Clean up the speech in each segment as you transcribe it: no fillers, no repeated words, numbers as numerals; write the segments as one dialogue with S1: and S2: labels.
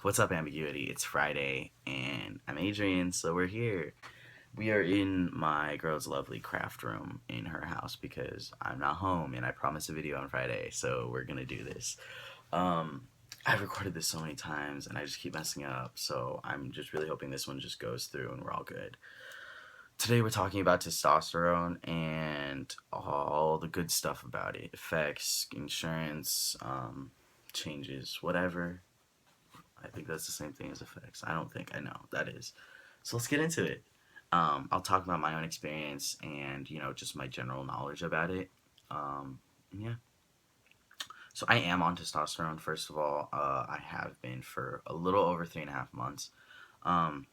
S1: What's up, AmbiguiT? It's Friday, and I'm Adrien, so we're here. We are in my girl's lovely craft room in her house because I'm not home, and I promised a video on Friday, so we're gonna do this. I've recorded this so many times, and I just keep messing up, so I'm just really hoping this one just goes through and we're all good. Today we're talking about testosterone and all the good stuff about it. Effects, insurance, changes, whatever. I think that's the same thing as effects. I don't think I know. That is. So let's get into it. I'll talk about my own experience and, just my general knowledge about it. Yeah. So I am on testosterone, first of all. I have been for a little over 3.5 months. Um,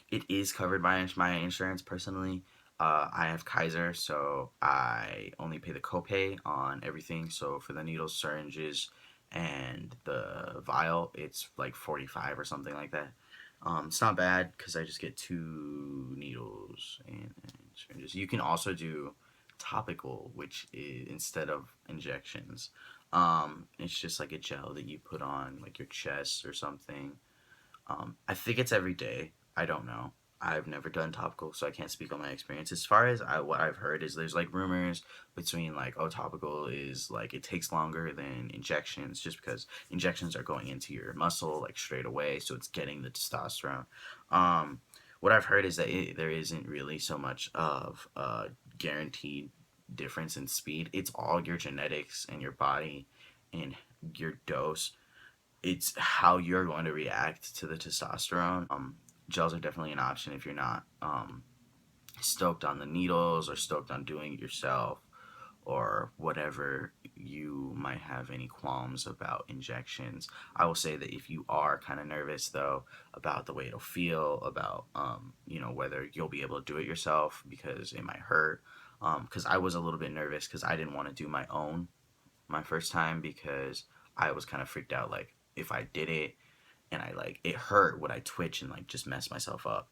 S1: it is covered by my insurance personally. I have Kaiser, so I only pay the copay on everything. So for the needles, syringes, and the vial, it's like 45 or something like that. It's not bad because I just get 2 needles and syringes. You can also do topical, which is instead of injections. It's just like a gel that you put on like your chest or something. I think it's every day. I don't know. I've never done topical, so I can't speak on my experience. As far as what I've heard is there's like rumors between like, oh, topical is like it takes longer than injections just because injections are going into your muscle like straight away, so it's getting the testosterone. Um, what I've heard is that there isn't really so much of a guaranteed difference in speed. It's all your genetics and your body and your dose. It's how you're going to react to the testosterone. Gels are definitely an option if you're not stoked on the needles or stoked on doing it yourself or whatever you might have any qualms about injections. I will say that if you are kind of nervous though about the way it'll feel, about whether you'll be able to do it yourself because it might hurt. Because I was a little bit nervous because I didn't want to do my own my first time because I was kind of freaked out like if I did it and I like it hurt, would I twitch and like just mess myself up?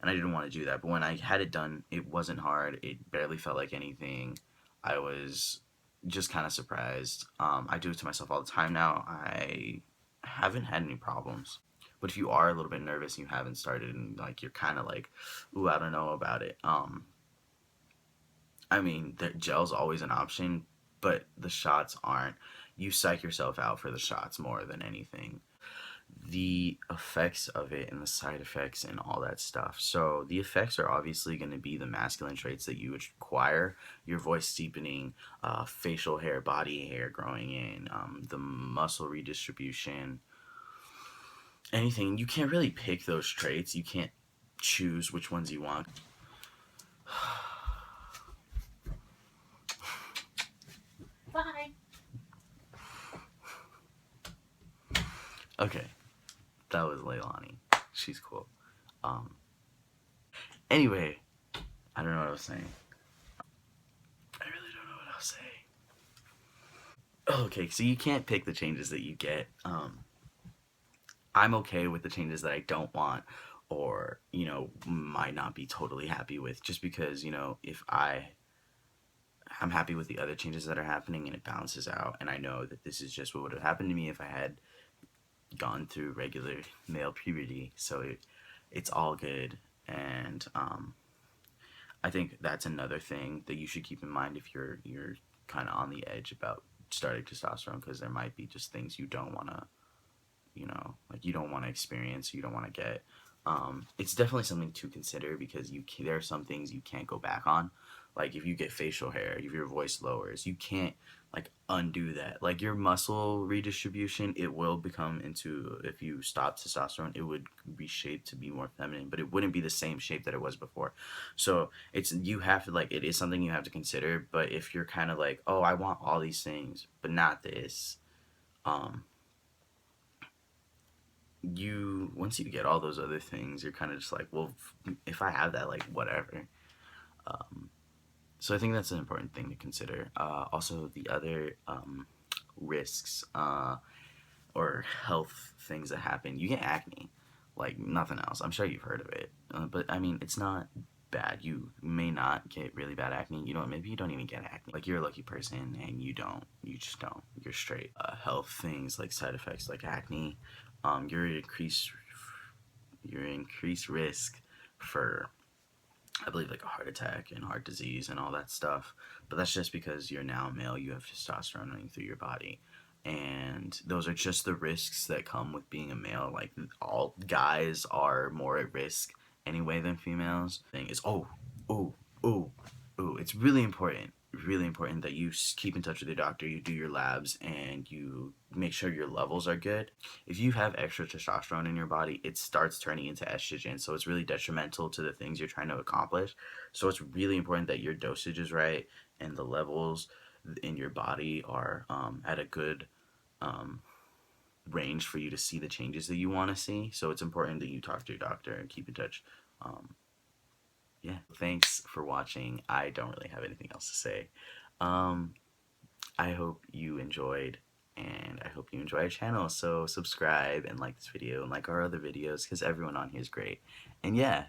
S1: And I didn't want to do that. But when I had it done, it wasn't hard. It barely felt like anything. I was just kind of surprised. I do it to myself all the time now. I haven't had any problems. But if you are a little bit nervous and you haven't started and like you're kind of like, ooh, I don't know about it. I mean, the gel's always an option, but the shots aren't. You psych yourself out for the shots more than anything. The effects of it and the side effects and all that stuff. So the effects are obviously going to be the masculine traits that you would require: your voice deepening, facial hair, body hair growing in, the muscle redistribution, anything. You can't really pick those traits. You can't choose which ones you want. Bye. Okay, that was Leilani. She's cool. Um, anyway, I don't know what I was saying. I really don't know what I was saying. Okay, so you can't pick the changes that you get. I'm okay with the changes that I don't want or, might not be totally happy with just because, if I'm happy with the other changes that are happening and it balances out and I know that this is just what would have happened to me if I had gone through regular male puberty. So it's all good. And I think that's another thing that you should keep in mind if you're kind of on the edge about starting testosterone, because there might be just things you don't want to, like you don't want to experience, you don't want to get. It's definitely something to consider because there are some things you can't go back on. Like if you get facial hair, if your voice lowers, you can't like undo that. Like your muscle redistribution, it will become into, if you stop testosterone, it would be shaped to be more feminine, but it wouldn't be the same shape that it was before. So you have to like, it is something you have to consider. But if you're kind of like, oh, I want all these things, but not this, um, once you get all those other things, you're kind of just like, well, if I have that, like whatever. Um, so I think that's an important thing to consider. Also, the other risks or health things that happen, you get acne, like nothing else. I'm sure you've heard of it, but I mean, it's not bad. You may not get really bad acne. Maybe you don't even get acne. Like you're a lucky person and you don't. You just don't. You're straight. Health things like side effects like acne. you're increased risk for, I believe, like a heart attack and heart disease and all that stuff. But that's just because you're now male, you have testosterone running through your body. And those are just the risks that come with being a male. Like, all guys are more at risk anyway than females. Thing is, oh, oh, oh, it's really important that you keep in touch with your doctor, you do your labs, and you make sure your levels are good. If you have extra testosterone in your body, it starts turning into estrogen, so it's really detrimental to the things you're trying to accomplish. So it's really important that your dosage is right and the levels in your body are at a good um, range for you to see the changes that you want to see. So it's important that you talk to your doctor and keep in touch. Um, yeah, thanks for watching. I don't really have anything else to say. Um, I hope you enjoyed, and I hope you enjoy our channel. So subscribe and like this video and like our other videos, because everyone on here is great. And yeah,